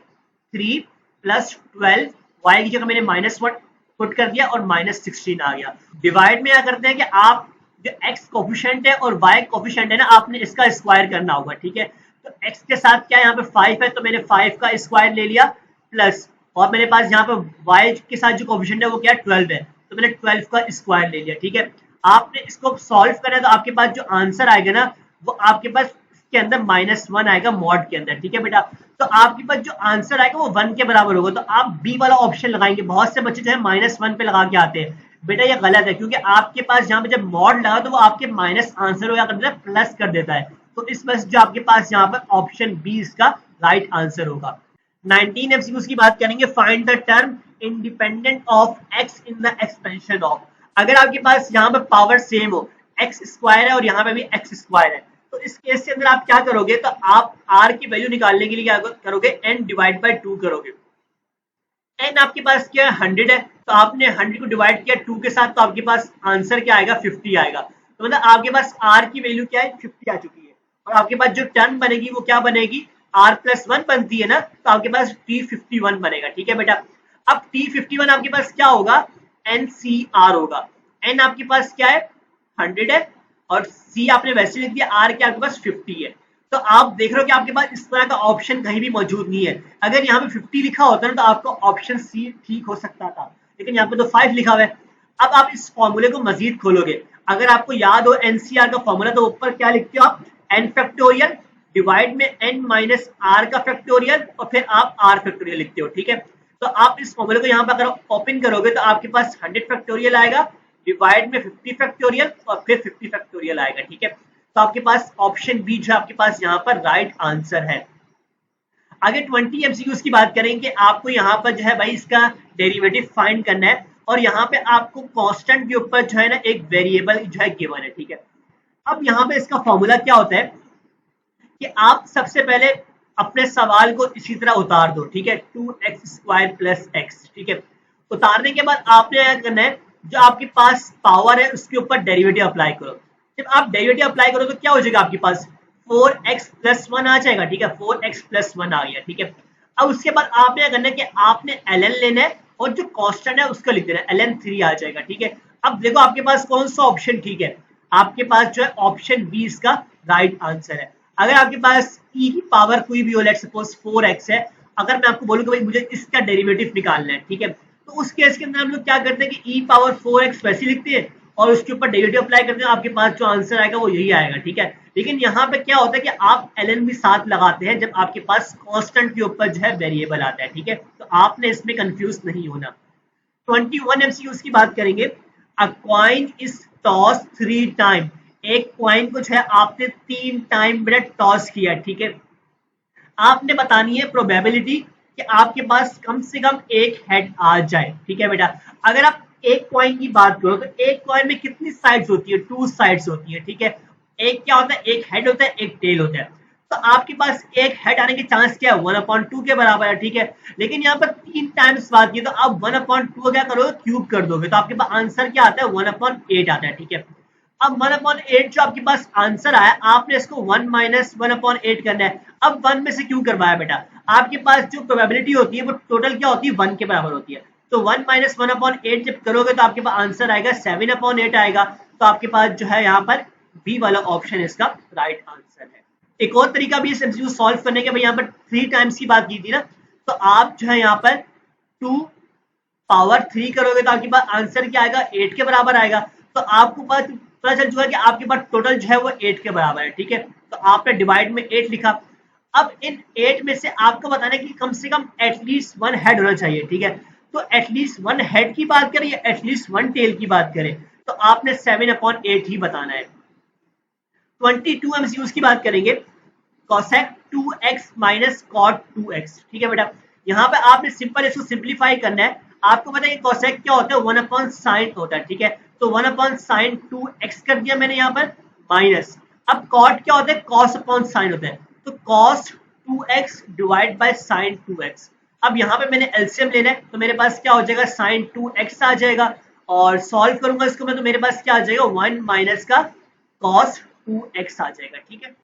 3 प्लस 12 y की जगह मैंने -1 पुट कर दिया और -16 आ गया। डिवाइड में क्या करते हैं कि आप जो x कोफिशिएंट है और y कोफिशिएंट है ना आपने इसका स्क्वायर करना होगा। ठीक है, तो x के साथ क्या यहाँ पे 5 है तो मैंने 5 का स्क्वायर ले लिया, प्लस और मेरे पास यहाँ पे y के साथ जो कोफिशिएंट है वो क्या 12 है, तो मैंने 12 का स्क्वायर ले लिया। ठीक है, आपने इसको सॉल्व करा तो आपके पास जो आंसर आएगा ना वो आपके पास इसके अंदर -1 आएगा मॉड के अंदर। ठीक है बेटा, तो आपके पास जो आंसर आएगा वो 1 के बराबर होगा, तो आप बी वाला ऑप्शन लगाएंगे। बहुत से बच्चे जो है -1 पे लगा के आते हैं, बेटा ये गलत है, क्योंकि आपके पास यहाँ पे जब मॉड लगा तो वो आपके माइनस आंसर हो या कर प्लस कर देता है, तो इस वजह से जो आपके पास यहाँ पर ऑप्शन बी इसका राइट आंसर होगा। 19 एमसीक्यूज की बात करेंगे, find the term independent of x in the expansion of. अगर आपके पास यहाँ पे पावर सेम हो, x स्क्वायर है और यहाँ पे भी x स्क्वायर है, तो इस केस के अंदर आप क्या करोगे, तो आप r की वैल्यू निकालने के लिए क्या करोगे n डिवाइड बाय 2 करोगे। n आपके पास क्या है 100 है, तो आपने 100 को डिवाइड किया 2 के साथ, तो आपके पास आंसर क्या आएगा, 50 आएगा। तो मतलब आपके पास r की वैल्यू क्या है, 50 आ चुकी है। और आपके पास जो टर्म बनेगी वो क्या बनेगी, r+1 बनती है ना, तो आपके पास T51 बनेगा। ठीक है बेटा। अब T51 आपके पास क्या होगा, NCR होगा। n आपके पास क्या है, 100 है, और c आपने वैसे लिख दिया, r क्या आपके पास 50 है। तो आप देख रहे हो कि आपके पास इस तरह का ऑप्शन कहीं भी मौजूद नहीं है। अगर यहाँ पे 50 लिखा होता ना तो आपका ऑप्शन सी ठीक हो सकता था, लेकिन यहाँ पे तो 5 लिखा हुआ है। अब आप इस फॉर्मूले को मजीद खोलोगे, अगर आपको याद हो एनसीआर का फॉर्मूला, तो ऊपर क्या लिखते हो आप, n फैक्टोरियल डिवाइड में n माइनस आर का फैक्टोरियल, और फिर आप r फैक्टोरियल लिखते हो। ठीक है। तो आप इस फॉर्मूले को यहाँ पर अगर ओपन करोगे तो आपके पास 100 फैक्टोरियल आएगा, डिवाइड में 50 फैक्टोरियल, और फिर 50 फैक्टोरियल आएगा। ठीक है। तो आपके पास ऑप्शन बी जो आपके पास यहाँ पर राइट आंसर है। आगे 20 एमसीक्यूज की बात करेंगे, आपको यहाँ पर जो है भाई इसका डेरिवेटिव फाइंड करना है, और यहाँ पे आपको कांस्टेंट के ऊपर जो है ना एक वेरिएबल जो है गिवन है। ठीक है। अब यहाँ पे इसका फॉर्मूला क्या होता है कि आप सबसे पहले अपने सवाल को इसी तरह उतार दो। ठीक है, 2x² प्लस x। ठीक है। उतारने के बाद आपने क्या करना है, जो आपके पास पावर है उसके ऊपर डेरिवेटिव अप्लाई करो। जब आप डेरिवेटिव अप्लाई करो तो क्या हो जाएगा, आपके पास 4x प्लस 1 आ जाएगा। ठीक है, 4x प्लस 1 आ गया। ठीक है। अब उसके बाद आपने क्या करना है कि आपने ln लेना है, और जो कांस्टेंट है उसका लिख देना है, ln3 आ जाएगा। ठीक है। अब देखो आपके पास कौन सा ऑप्शन ठीक है, आपके पास जो है ऑप्शन बी इसका राइट आंसर है। अगर आपके पास e की पावर कोई भी हो, लेट्स सपोज 4x है, अगर मैं आपको बोलूं कि भाई मुझे इसका डेरिवेटिव निकालना है, ठीक है, तो उस केस के अंदर हम लोग क्या करते हैं कि e पावर 4x वैसे लिखते हैं और उसके ऊपर डेरिवेटिव अप्लाई करते हैं, आपके पास जो आंसर आएगा वो यही आएगा। ठीक है। लेकिन यहाँ पे क्या होता है कि आप ln भी साथ लगाते हैं जब आपके पास कांस्टेंट के ऊपर जो है वेरिएबल आता है। ठीक है। तो आपने इसमें कंफ्यूज नहीं होना। 21 एमसीक्यूज की बात करेंगे। अ कॉइन इज टॉस 3 टाइम, एक कॉइन को जो है आपने 3 टाइम बेटा टॉस किया। ठीक है। आपने बतानी है प्रोबेबिलिटी कि आपके पास कम से कम एक हेड आ जाए। ठीक है बेटा। अगर आप एक कॉइन की बात करो तो एक कॉइन में कितनी साइड्स होती है, 2 साइड्स होती है। ठीक है। एक क्या होता है, एक हेड होता है, एक टेल होता है। तो आपके पास एक हेड आने के चांस क्या है, 1/2 के बराबर है। ठीक है। लेकिन यहाँ पर 3 टाइम्स बात की तो आप 1/2 क्या करोगे, क्यूब कर दोगे, तो आपके पास आंसर क्या आता है, 1/8 आता है। ठीक है। अब 1/8 जो आपके पास आंसर आया, आपने इसको 1 माइनस 1/8 करना है। अब 1 में से क्यों करवाया बेटा, आपके पास जो प्रोबेबिलिटी होती है वो टोटल क्या होती है, 1 के बराबर होती है। तो 1 माइनस 1/8 जब करोगे तो आपके पास आंसर आएगा 7/8 आएगा। तो आपके पास जो है यहाँ पर बी वाला ऑप्शन इसका राइट आंसर है। एक और तरीका भी इस एमसीक्यू सॉल्व करने के, भाई यहाँ पर 3 टाइम्स की बात की थी ना, तो आप जो है यहाँ पर 2 पावर 3 करोगे तो आपके पास आंसर क्या आएगा, 8 के बराबर आएगा। तो आपको पता चल चुका कि आपके पास टोटल जो है वो 8 के बराबर है। ठीक है। तो आपने डिवाइड में 8 लिखा। अब इन 8 में से आपको बताना है कि कम से कम एटलीस्ट 1 हेड होना चाहिए। ठीक है। तो एटलीस्ट 1 हेड की बात करें या एटलीस्ट 1 टेल की बात करें, तो आपने 7/8 ही बताना है। 22 एमसीक्यूज की बात करेंगे। cosec 2x minus cot 2x। ठीक है बेटा। यहाँ पे आपने सिंपल इसको सिंप्लीफाई करना है। आपको पता है कि cosec क्या होता है, 1/sin होता है। ठीक है। तो 1/sin 2x कर दिया मैंने यहाँ पर, माइनस, अब cot क्या होता है, cos/sin होता है। तो cos 2x divide by sin 2x। अब यहाँ पे मैंने एलसीएम लेना है, तो मेरे पास क्या हो जाएगा, sin 2x आ जाएगा, और सॉल्व करूंगा इसको मैं तो मेरे पास क्या आ जाएगा, 1 माइनस का cos 2x आ जाएगा। ठीक है।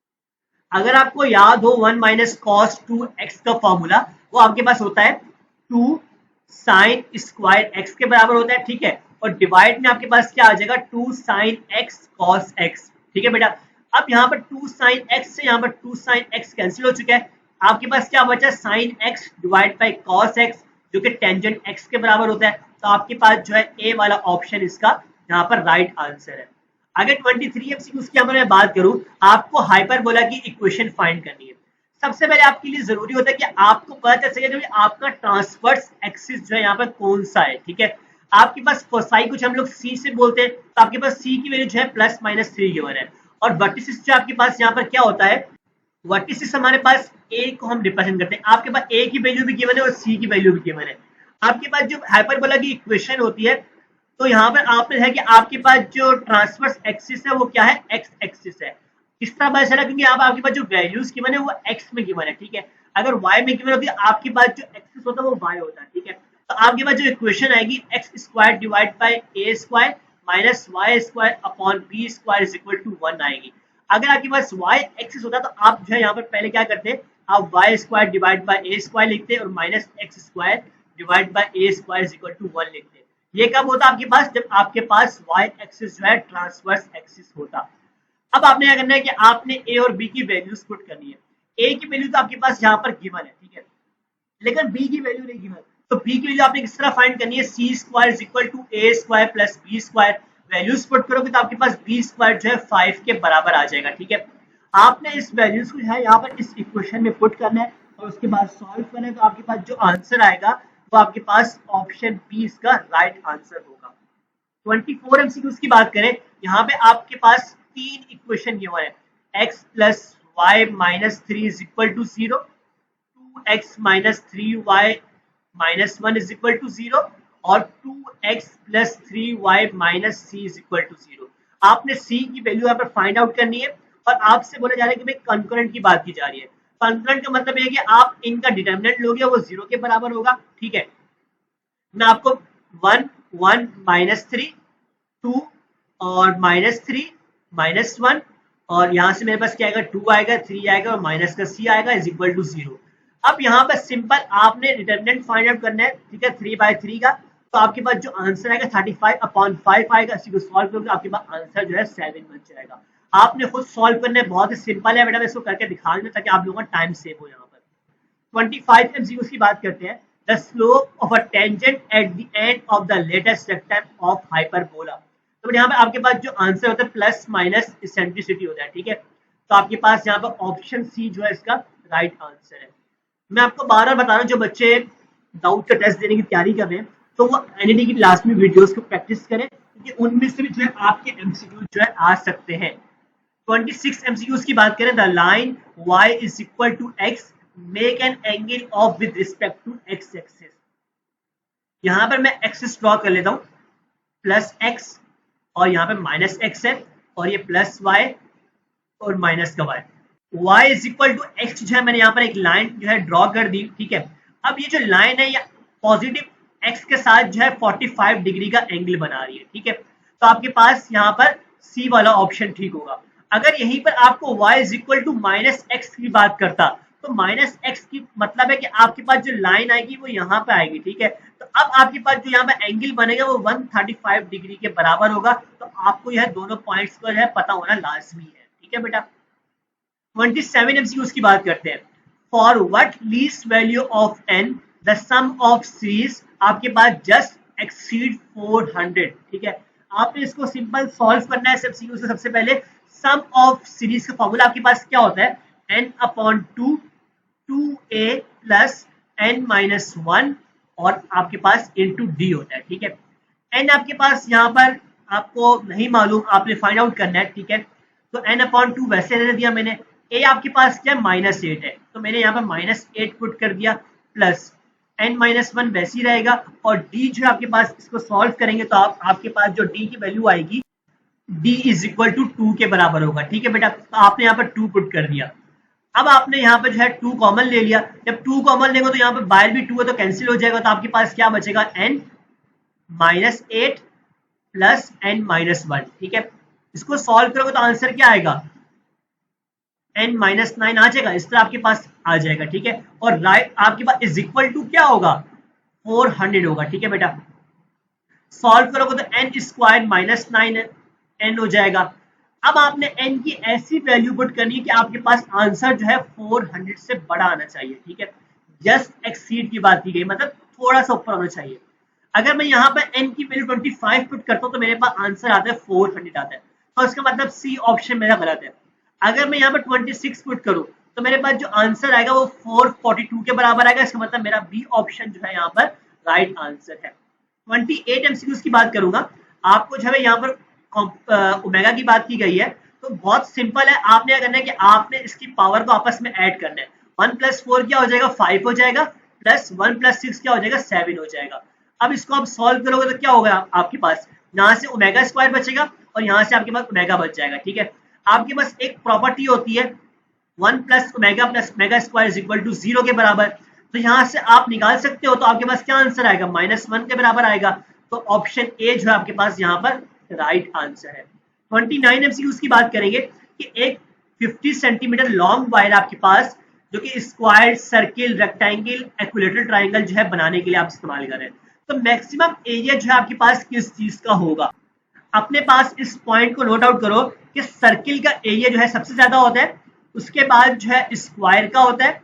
अगर आपको याद हो 1 माइनस कॉस 2x का फॉर्मूला, वो आपके पास होता है 2 साइन स्क्वायर x के बराबर होता है। ठीक है। और डिवाइड में आपके पास क्या आ जाएगा, 2 साइन x कॉस x। ठीक है बेटा। अब यहाँ पर 2 साइन x से यहाँ पर 2 साइन x कैंसिल हो चुका है। आपके पास क्या बचा, sine x divide by cos x, जो कि टेंजेंट x के बराबर होता है। तो आपके पास जो है ए वाला ऑप्शन इसका यहाँ पर राइट आंसर है। अगर 23 एमसीक्यूज की अगर मैं बात करूं, आपको हाइपरबोला की इक्वेशन फाइंड करनी है। सबसे पहले आपके लिए जरूरी होता है कि आपको पता चल सके कि आपका ट्रांसवर्स एक्सिस जो है यहाँ पर कौन सा है। ठीक है। आपके पास फोसाई कुछ हम लोग सी से बोलते हैं, तो आपके पास सी की वैल्यू जो है +-3 गिवन है। और वर्टिसिस जो आपके पास यहाँ पर क्या होता है, वर्टिसिस हमारे पास ए को हम रिप्रेजेंट करते हैं। आपके पास ए की वैल्यू भी गिवन है और सी की वैल्यू भी गिवन है। आपके पास जो हाइपरबोला की इक्वेशन होती है, तो यहाँ पर आपने है कि आपके पास जो ट्रांसवर्स एक्सिस है वो क्या है, एक्स एक्सिस है। किस तरह पता चला, क्योंकि यहाँ पर आपके पास जो वैल्यूज गिवन है वो एक्स में गिवन है। ठीक है। अगर वाई में गिवन होती है, आपके पास जो एक्सिस होता है वो वाई होता है। ठीक है। तो आपके पास जो इक्वेशन आएगी x square divide by a square minus y square upon b square is equal to 1 आएगी। अगर आपके पास वाई एक्सिस होता तो आप जो है यहाँ पर पहले क्या करते, आप y square divide by a square लिखते और minus x square divide by a square is equal to 1 लिखते। ये कब होता आपके पास, जब आपके पास वाई एक्सिस जो है ट्रांसवर्स एक्सिस होता। अब आपने क्या करना है कि आपने ए और बी की वैल्यूज पुट करनी है। ए की वैल्यू तो आपके पास यहाँ पर गिवन है, ठीक है, लेकिन बी की वैल्यू नहीं गिवन, तो बी की वैल्यू आपने किस तरह फाइंड करनी है, C square is equal to A square plus B square. Values put करोगे तो आपके पास बी स्क्वायर जो है 5 के बराबर आ जाएगा, ठीक है। आपने इस वैल्यूज को जो है यहाँ पर इस इक्वेशन में पुट करना है और उसके बाद सॉल्व करना है, तो आपके पास जो आंसर आएगा वो आपके पास ऑप्शन बी इसका राइट आंसर होगा। 24 एमसीक्यूज की बात करें, यहाँ पे आपके पास 3 इक्वेशन गिवन है, x plus y minus 3 is equal to 0, 2x minus 3y minus 1 is equal to 0 और 2x plus 3y minus c is equal to 0। आपने c की वैल्यू यहाँ पर फाइंड आउट करनी है और आपसे बोला जा रहा है कि भाई कंकरेंट की बात की जा रही है। कंकरेंट का मतलब ये है कि आप इनका डिटर्मिनेंट लोगे वो 0 के बराबर होगा, ठीक है। मैं आपको 1 1 माइनस 3 2 और माइनस 3 माइनस 1 और यहाँ से मेरे पास क्या आएगा 2 आएगा 3 आएगा और माइनस का c आएगा इज इक्वल टू 0। अब यहाँ पर सिंपल आपने डिटर्मिनेंट फाइंड आउट करना है, ठीक है, 3/3 का। तो आपके पास जो आंसर आएगा 35/5 आएगा। इसी को सॉल्व करोगे आपके पास आंसर जो है 7 बन जाएगा। आपने खुद सॉल्व करना है, बहुत ही सिंपल है बेटा, मैं इसको करके दिखा दूंगा ताकि आप लोगों का टाइम सेव हो। यहाँ पर 25 एमसीक्यूज की बात करते हैं। The slope of a tangent at the end of the latest rectangle of hyperbola. तो यहाँ पे आपके पास जो आंसर होता है प्लस माइनस इसेंट्रिसिटी होता है, ठीक है। तो आपके पास यहाँ पर ऑप्शन सी जो है इसका राइट आंसर है। मैं आपको बार बार बता रहा हूँ, जो बच्चे डाउट का टेस्ट देने की तैयारी कर रहे हैं तो वो एनईटी की लास्ट में वीडियोस को प्रैक्टिस करें, क्योंकि उनमें से भी जो है आपके एमसीक्यू जो है आ सकते हैं। 26 एमसीक्यूज की बात करें, the line y is equal to x make an angle of with respect to x axis. यहाँ पर मैं एक्सिस ड्रॉ कर लेता हूँ, प्लस x और यहाँ पे माइनस x है और ये प्लस y और माइनस का y। y is equal to x जो है मैंने यहाँ पर एक लाइन जो है ड्रॉ कर दी, ठीक है। अब ये जो लाइन है ये पॉजिटिव x के साथ जो है 45 डिग्री का एंगल बना रही है, ठीक है। तो आपके पास यहाँ पर C वाला ऑप्शन ठीक होगा। अगर यहीं पर आपको y is equal to minus x की बात करता तो माइनस एक्स की मतलब है कि आपके पास जो लाइन आएगी वो यहाँ पे आएगी, ठीक है। तो अब आपके पास जो यहाँ पे एंगल बनेगा वो 135 डिग्री के बराबर होगा। तो आपको यह दोनों पॉइंट्स को जो है पता होना लाजमी है, ठीक है बेटा। 27 एमसीक्यूज की बात करते हैं। For what least value of n the sum of series आपके पास जस्ट एक्सीड 400, ठीक है। आपने इसको सिंपल सॉल्व करना है एमसीक्यू से। सबसे पहले सम ऑफ सीरीज का फॉर्मूला आपके पास क्या होता है, n/2 2a प्लस n-1 और आपके पास इंटू डी होता है, ठीक है। n आपके पास यहाँ पर आपको नहीं मालूम, आपने फाइंड आउट करना है, ठीक है। तो n/2 वैसे रहने दिया मैंने। a आपके पास क्या है -8 है, तो मैंने यहाँ पर -8 पुट कर दिया, प्लस n-1 वैसे ही रहेगा और d जो है आपके पास, इसको सॉल्व करेंगे तो आपके पास जो d की वैल्यू आएगी d इज इक्वल टू 2 के बराबर होगा, ठीक है बेटा। तो आपने यहाँ पर 2 पुट कर दिया। अब आपने यहाँ पर जो है 2 कॉमन ले लिया। जब 2 कॉमन लेंगे तो यहाँ पर बाहर भी 2 है तो कैंसिल हो जाएगा। तो आपके पास क्या बचेगा, n-8 प्लस n-1, ठीक है। इसको सॉल्व करोगे तो आंसर क्या आएगा, n-9 आ जाएगा, इस तरह आपके पास आ जाएगा, ठीक है। और राइट आपके पास इज इक्वल टू क्या होगा, 400 होगा, ठीक है बेटा। सॉल्व करोगे तो n स्क्वायर -9 n हो जाएगा। अब आपने n की ऐसी वैल्यू पुट करनी है कि आपके पास आंसर जो है 400 से बड़ा आना चाहिए, ठीक है। जस्ट एक्सीड की बात की गई, मतलब थोड़ा सा ऊपर होना चाहिए। अगर मैं यहाँ पर n की वैल्यू 25 पुट करता हूँ तो मेरे पास आंसर आता है 400 आता है, तो इसका मतलब सी ऑप्शन मेरा गलत है। अगर मैं यहाँ पर 26 पुट करूँ तो मेरे पास जो आंसर आएगा वो 442 के बराबर आएगा, इसका मतलब मेरा बी ऑप्शन जो है यहाँ पर राइट आंसर है। 28 एमसीक्यूज की बात करूंगा। आपको जो है यहाँ पर ओमेगा की बात की गई है, तो बहुत सिंपल है। आपने क्या करना है कि आपने इसकी पावर को आपस में ऐड करना है। 1 + 4 क्या हो जाएगा, 5 हो जाएगा, प्लस 1 + 6 क्या हो जाएगा, 7 हो जाएगा। अब इसको आप सॉल्व करोगे तो क्या होगा, आपके पास यहाँ से ओमेगा स्क्वायर बचेगा और यहाँ से आपके पास ओमेगा बच जाएगा, ठीक है। आपके पास एक प्रॉपर्टी होती है 1 + omega + omega square is equal to 0 के बराबर। तो यहाँ से आप निकाल सकते हो, तो आपके पास क्या आंसर आएगा, -1 के बराबर आएगा। तो ऑप्शन ए जो है आपके पास यहाँ पर राइट आंसर है। 29 एमसीक्यूज की बात करेंगे कि एक 50 सेंटीमीटर लॉन्ग वायर आपके पास जो कि square, circle, rectangle, equilateral triangle जो है बनाने के लिए आप इस्तेमाल करें, तो मैक्सिमम एरिया जो है आपके पास किस चीज का होगा। अपने पास इस पॉइंट को नोट आउट करो कि सर्किल का एरिया जो है सबसे ज्यादा होता है, उसके बाद जो है स्क्वायर का होता है,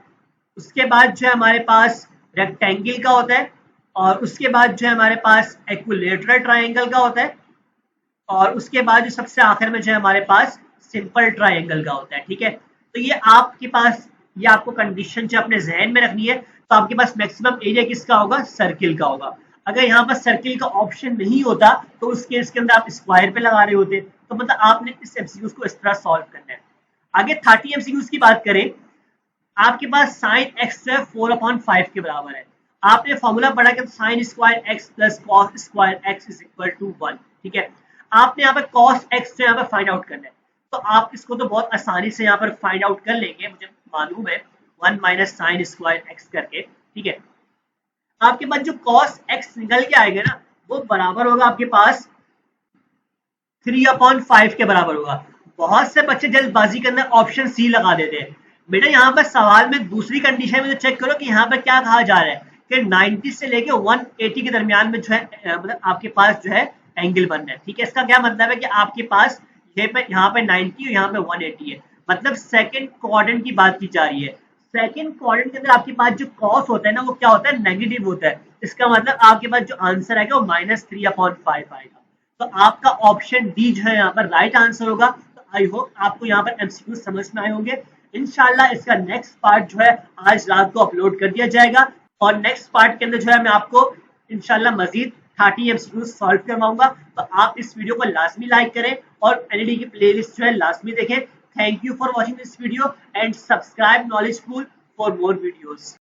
उसके बाद जो है हमारे पास रेक्टेंगल का होता है, और उसके बाद जो है हमारे पास इक्विलेटरल ट्रायंगल का होता है, और उसके बाद जो सबसे आखिर में जो है हमारे पास सिंपल ट्रायंगल का होता है। ठीक है, तो ये आपके पास, ये आपको कंडीशन जो अपने जहन में रखनी है। तो आपके पास मैक्सिमम एरिया किसका होगा, सर्किल का होगा। अगर यहाँ पर सर्किल का ऑप्शन नहीं होता तो उस केस के अंदर आप स्क्वायर पे लगा रहे होते। तो मतलब आपने इस एमसीक्यूज को इस तरह सॉल्व करना है। आगे 30 एमसीक्यूज की बात करें, आपके पास साइन एक्स जो है 4/5 के बराबर है। आपने फॉर्मूला पढ़ा कि sine square x plus cos square x is equal to 1। ठीक है, आपने यहाँ पर कॉस एक्स जो यहाँ पर फाइंड आउट करना है। तो आप इसको तो बहुत आसानी से यहाँ पर फाइंड आउट कर लेंगे, मुझे मालूम है, 1 माइनस साइन स्क्वायर एक्स करके। ठीक है, आपके पास जो कॉस एक्स निकल के आएगा ना, वो बराबर होगा आपके पास 3/5 के बराबर होगा। बहुत से बच्चे जल्दबाजी के अंदर ऑप्शन सी लगा देते हैं। बेटा यहाँ पर सवाल में दूसरी कंडीशन में तो चेक करो कि यहाँ पर क्या कहा जा रहा है कि 90 से लेके 180 के दरमियान में जो है मतलब आपके पास जो है एंगल बनना है। ठीक है, इसका क्या मतलब है कि आपके पास यहाँ पे 90 और यहाँ पे 180 है, मतलब सेकंड क्वाड्रेंट की बात की जा रही है। सेकंड क्वाड्रेंट के अंदर आपके पास जो कॉस होता है ना, वो क्या होता है, नेगेटिव होता है। इसका मतलब आपके पास जो आंसर आएगा वो -3/5 आएगा। तो आपका ऑप्शन डी जो है यहाँ पर राइट आंसर होगा। तो आई होप आपको यहाँ पर एमसीक्यू समझ में आए होंगे। इंशाल्लाह इसका नेक्स्ट पार्ट जो है आज रात को अपलोड कर दिया जाएगा, और नेक्स्ट पार्ट के अंदर जो है मैं आपको इंशाल्लाह मजीद 30 एमसीक्यू सॉल्व करवाऊंगा। तो आप इस वीडियो को लाजमी लाइक करें और एनईडी की प्लेलिस्ट जो है लाजमी देखें। Thank you for watching this video and subscribe knowledge pool for more videos.